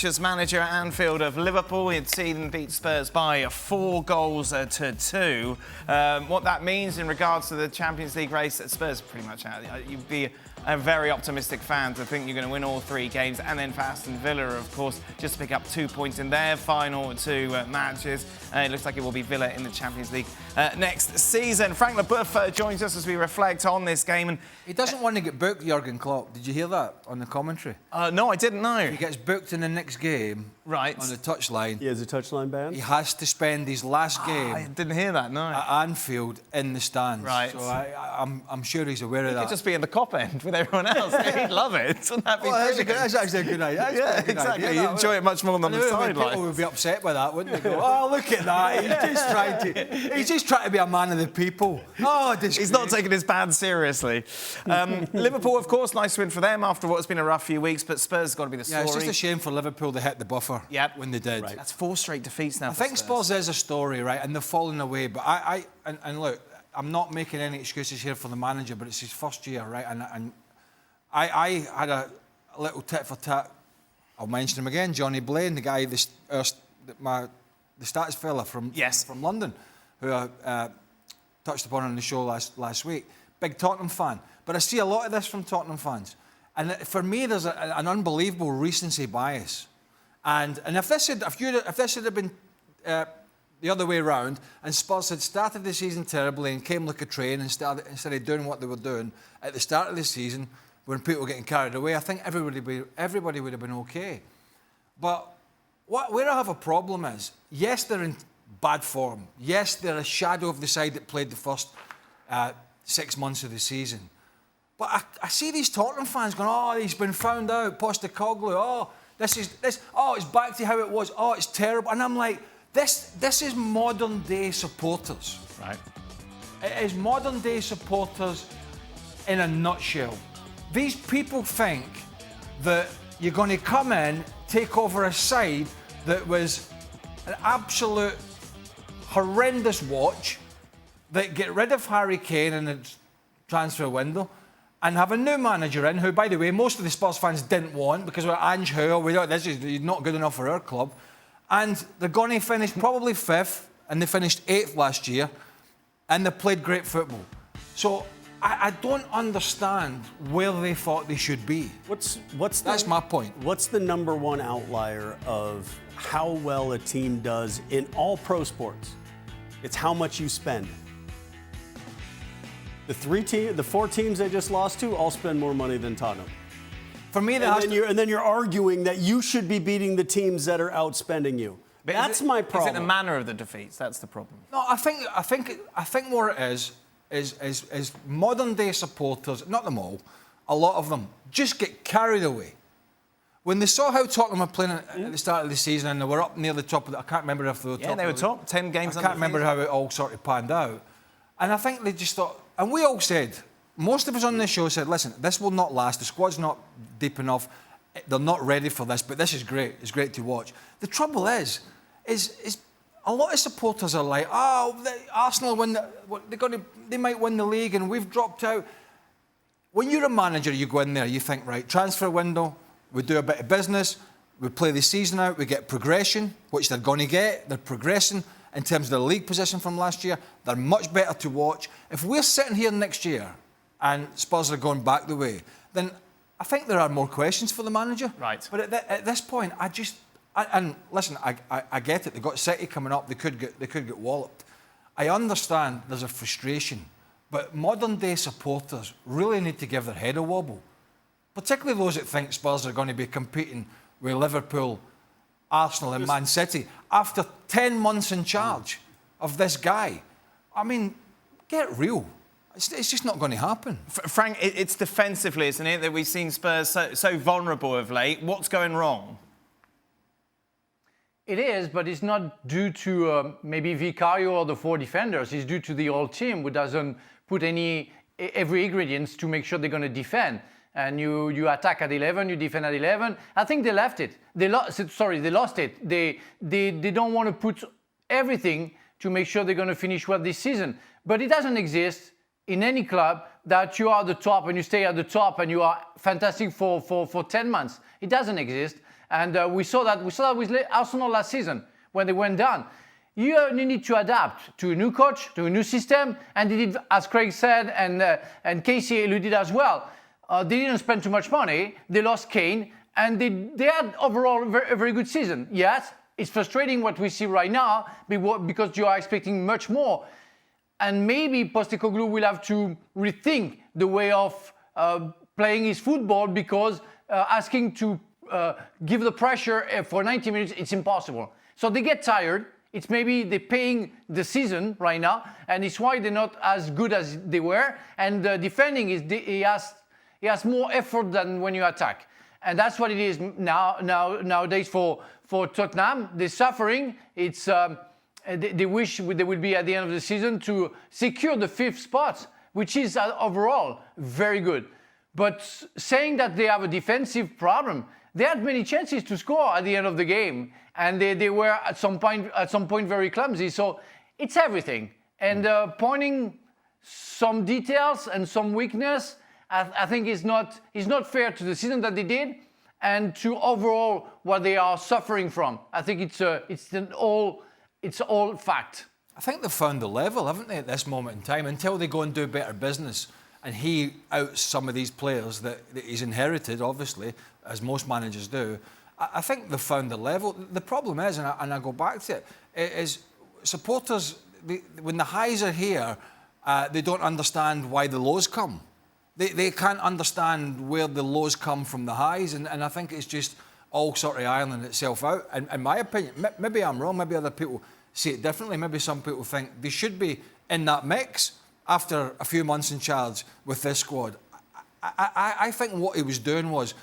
As manager at Anfield of Liverpool, he'd seen them beat Spurs by 4 goals to 2. What that means in regards to the Champions League race at Spurs, pretty much out. You'd be a very optimistic fan to think you're going to win all 3 games, and then for Aston Villa, of course, just to pick up 2 points in their final 2 matches. It looks like it will be Villa in the Champions League next season. Frank Leboeuf joins us as we reflect on this game. And he doesn't want to get booked, Jurgen Klopp. Did you hear that on the commentary? No, I didn't know. He gets booked in the next game, right, on the touchline. He has a touchline ban? He has to spend his last game I didn't hear that, no. at Anfield in the stands. Right. So I'm sure he's aware of that. He could just be in the cop end with everyone else. He'd love it. Wouldn't that be that's actually a good idea. Yeah, exactly. You'd enjoy it much more than the sideline. People would be upset with that, wouldn't they? Go, oh, look at that. He's just trying to be a man of the people. Oh, he's not taking his band seriously. Liverpool, of course, nice win for them after what's been a rough few weeks, but Spurs has got to be the story. Yeah, it's just a shame for Liverpool they hit the buffer when they did. Right. That's 4 straight defeats now. I think Spurs is a story, right, and they're falling away. But and look, I'm not making any excuses here for the manager, but it's his first year, right? And I had a little tit for tat. I'll mention him again, Johnny Blaine, the guy, the stats fella from London, who I touched upon on the show last week. Big Tottenham fan, but I see a lot of this from Tottenham fans, and for me, there's an unbelievable recency bias. And if this had been the other way around, and Spurs had started the season terribly and came like a train instead of doing what they were doing at the start of the season, when people were getting carried away, I think everybody would have been okay. But where I have a problem is, yes, they're in bad form. Yes, they're a shadow of the side that played the first 6 months of the season. But I see these Tottenham fans going, oh, he's been found out, Postecoglou, oh, it's back to how it was, oh, it's terrible. And I'm like, this is modern day supporters. Right. It is modern day supporters in a nutshell. These people think that you're going to come in, take over a side that was an absolute horrendous watch, that get rid of Harry Kane in the transfer window, and have a new manager in, who, by the way, most of the Spurs fans didn't want, because we're Ange Howe, he's not good enough for our club. And they're going to finish probably 5th, and they finished 8th last year, and they played great football. So I don't understand where they thought they should be. That's my point. What's the number one outlier of how well a team does in all pro sports? It's how much you spend. The 4 teams they just lost to all spend more money than Tottenham. For me, and then you're arguing that you should be beating the teams that are outspending you. But that's my problem. Is it the manner of the defeats? That's the problem. No, I think what it is modern day supporters, not them all, a lot of them, just get carried away. When they saw how Tottenham were playing at the start of the season and they were up near the top of I can't remember if they were top. Yeah, they were top, 10 games. I can't remember how it all sort of panned out. And I think they just thought, and we all said, most of us on this show said, listen, this will not last. The squad's not deep enough. They're not ready for this, but this is great. It's great to watch. The trouble is a lot of supporters are like, oh, Arsenal they might win the league and we've dropped out. When you're a manager, you go in there, you think, right, transfer window, we do a bit of business, we play the season out, we get progression, which they're going to get. They're progressing in terms of their league position from last year. They're much better to watch. If we're sitting here next year and Spurs are going back the way, then I think there are more questions for the manager. Right. But at this point, and listen, I get it. They've got City coming up. They could get walloped. I understand there's a frustration, but modern day supporters really need to give their head a wobble, particularly those that think Spurs are going to be competing with Liverpool, Arsenal and Man City after 10 months in charge of this guy. I mean, get real. It's just not going to happen. Frank, it's defensively, isn't it, that we've seen Spurs so vulnerable of late. What's going wrong? It is, but it's not due to maybe Vicario or the 4 defenders. It's due to the whole team, who doesn't put every ingredients to make sure they're going to defend. And you attack at 11, you defend at 11. I think they left it. They lost it. They don't want to put everything to make sure they're going to finish well this season. But it doesn't exist in any club that you are the top and you stay at the top and you are fantastic for 10 months. It doesn't exist. And we saw that with Arsenal last season when they went down. You only need to adapt to a new coach, to a new system, and they did, as Craig said, and Kasey alluded as well. They didn't spend too much money. They lost Kane, and they had overall a very good season. Yes, it's frustrating what we see right now because you are expecting much more. And maybe Postecoglou will have to rethink the way of playing his football because asking to give the pressure for 90 minutes, it's impossible. So they get tired. It's maybe they're paying the season right now, and it's why they're not as good as they were. And defending he has more effort than when you attack, and that's what it is nowadays for Tottenham. They're suffering. It's they wish they would be at the end of the season to secure the 5th spot, which is overall very good. But saying that they have a defensive problem, they had many chances to score at the end of the game, and they were at some point very clumsy. So it's everything, and pointing some details and some weakness, I think is not fair to the season that they did, and to overall what they are suffering from. I think it's all fact. I think they've found the level, haven't they, at this moment in time, until they go and do better business. And he outs some of these players that he's inherited, obviously, as most managers do. I think they've found the level. The problem is, and I go back to it, is supporters, when the highs are here, they don't understand why the lows come. They can't understand where the lows come from the highs, and I think it's just all sort of ironing itself out. And in my opinion, maybe I'm wrong, maybe other people see it differently, maybe some people think they should be in that mix after a few months in charge with this squad. I think what he was doing was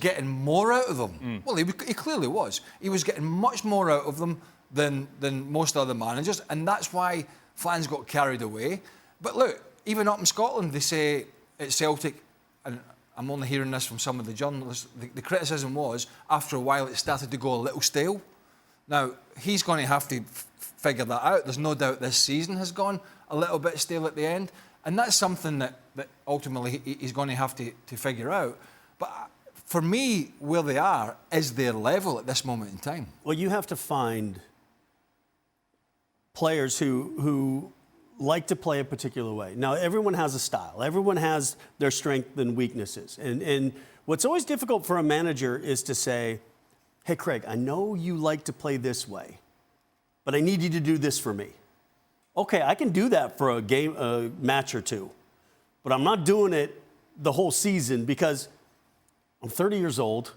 getting more out of them. Well, he clearly was. He was getting much more out of them than most other managers, and that's why fans got carried away. But look, even up in Scotland, they say at Celtic, and I'm only hearing this from some of the journalists, the criticism was, after a while, it started to go a little stale. Now, he's going to have to figure that out. There's no doubt this season has gone a little bit stale at the end, and that's something that ultimately he's going to have to figure out. But for me, where they are is their level at this moment in time. Well, you have to find players who like to play a particular way. Now, everyone has a style. Everyone has their strengths and weaknesses. And what's always difficult for a manager is to say, hey, Craig, I know you like to play this way, but I need you to do this for me. Okay, I can do that for a match or two, but I'm not doing it the whole season because I'm 30 years old.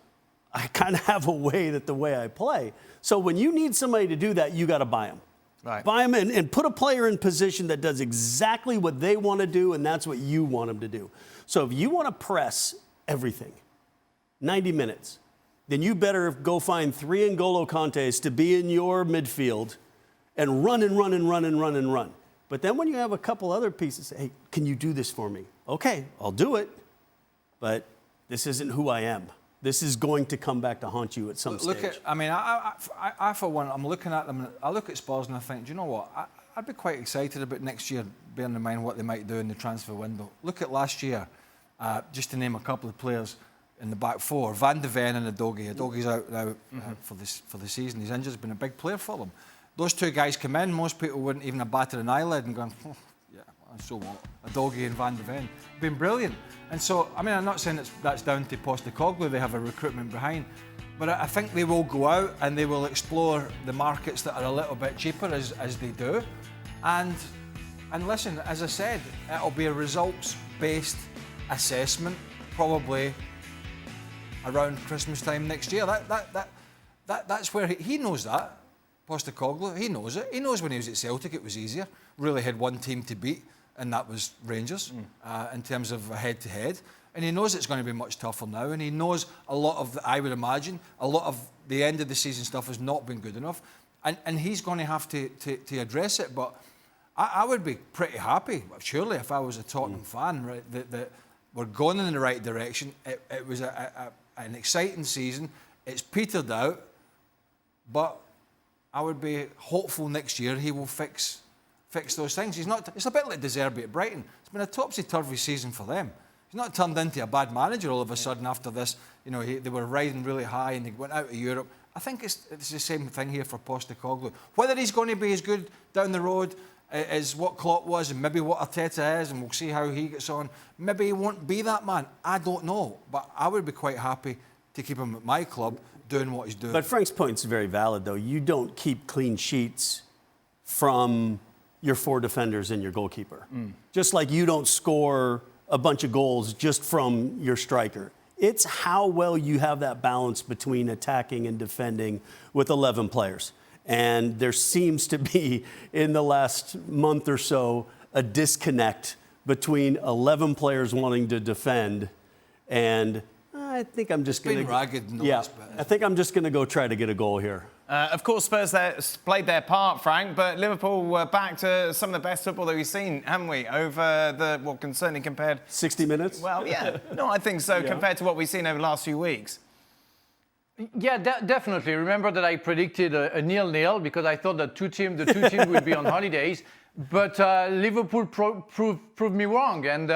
I kind of have a way the way I play. So when you need somebody to do that, you got to buy them. Right. Buy them and put a player in position that does exactly what they want to do, and that's what you want them to do. So if you want to press everything, 90 minutes, then you better go find 3 N'Golo Kantés to be in your midfield and run and run and run and run and run. But then when you have a couple other pieces, hey, can you do this for me? Okay, I'll do it, but this isn't who I am. This is going to come back to haunt you at some stage. I for one, I'm looking at them, I look at Spurs and I think, do you know what? I'd be quite excited about next year, bearing in mind what they might do in the transfer window. Look at last year, just to name a couple of players in the back four, Van de Ven and Udogie. Udogie's out now for the season. He's injured, he's been a big player for them. Those two guys come in, most people wouldn't even have batted an eyelid and gone, oh, yeah, so what? Udogie and Van de Ven. Been brilliant. And so, I mean, I'm not saying that's down to Postecoglou, they have a recruitment behind, but I think they will go out and they will explore the markets that are a little bit cheaper as they do. And listen, as I said, it'll be a results-based assessment, probably around Christmas time next year. That's where he knows that. Postecoglou, he knows it. He knows when he was at Celtic it was easier. Really had one team to beat, and that was Rangers, in terms of head-to-head. And he knows it's going to be much tougher now, and he knows a lot of, I would imagine, a lot of the end of the season stuff has not been good enough, and he's going to have to address it. But I would be pretty happy, surely, if I was a Tottenham fan, right, that we're going in the right direction. It was an exciting season. It's petered out, but I would be hopeful next year he will fix those things. It's a bit like De Zerbi at Brighton. It's been a topsy-turvy season for them. He's not turned into a bad manager all of a sudden after this. You know, they were riding really high and they went out of Europe. I think it's the same thing here for Postecoglou. Whether he's going to be as good down the road as what Klopp was and maybe what Arteta is, and we'll see how he gets on. Maybe he won't be that man. I don't know. But I would be quite happy to keep him at my club doing what he's doing. But Frank's point's very valid, though. You don't keep clean sheets from your 4 defenders and your goalkeeper. Just like you don't score a bunch of goals just from your striker. It's how well you have that balance between attacking and defending with 11 players. And there seems to be, in the last month or so, a disconnect between 11 players wanting to defend and I think I'm just going to... ragged. Yeah, I think I'm just going to go try to get a goal here. Of course, Spurs played their part, Frank, but Liverpool were back to some of the best football that we've seen, haven't we, over the, well, certainly compared... 60 minutes? Well, yeah. No, I think so, compared to what we've seen over the last few weeks. Yeah, definitely. Remember that I predicted a 0-0 because I thought that the two teams would be on holidays. But Liverpool proved me wrong, and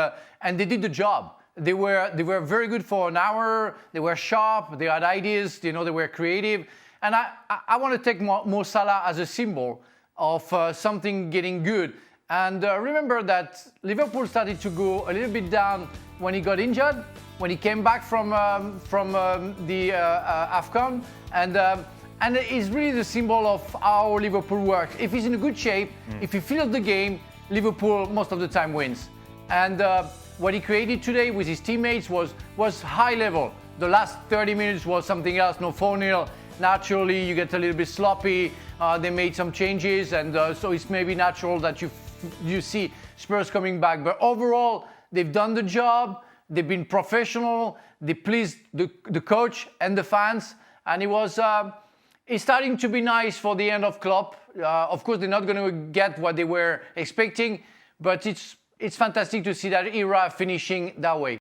they did the job. They were very good for an hour. They were sharp. They had ideas. You know, they were creative. And I want to take Mo Salah as a symbol of something getting good. And remember that Liverpool started to go a little bit down when he got injured, when he came back from the AFCON, and it's really the symbol of how Liverpool works. If he's in a good shape, if he feels the game, Liverpool most of the time wins. And what he created today with his teammates was high level. The last 30 minutes was something else, no 4-0. Naturally, you get a little bit sloppy. They made some changes, and so it's maybe natural that you see Spurs coming back. But overall, they've done the job. They've been professional. They pleased the coach and the fans, and it's starting to be nice for the end of Klopp. Of course, they're not going to get what they were expecting, but it's fantastic to see that era finishing that way.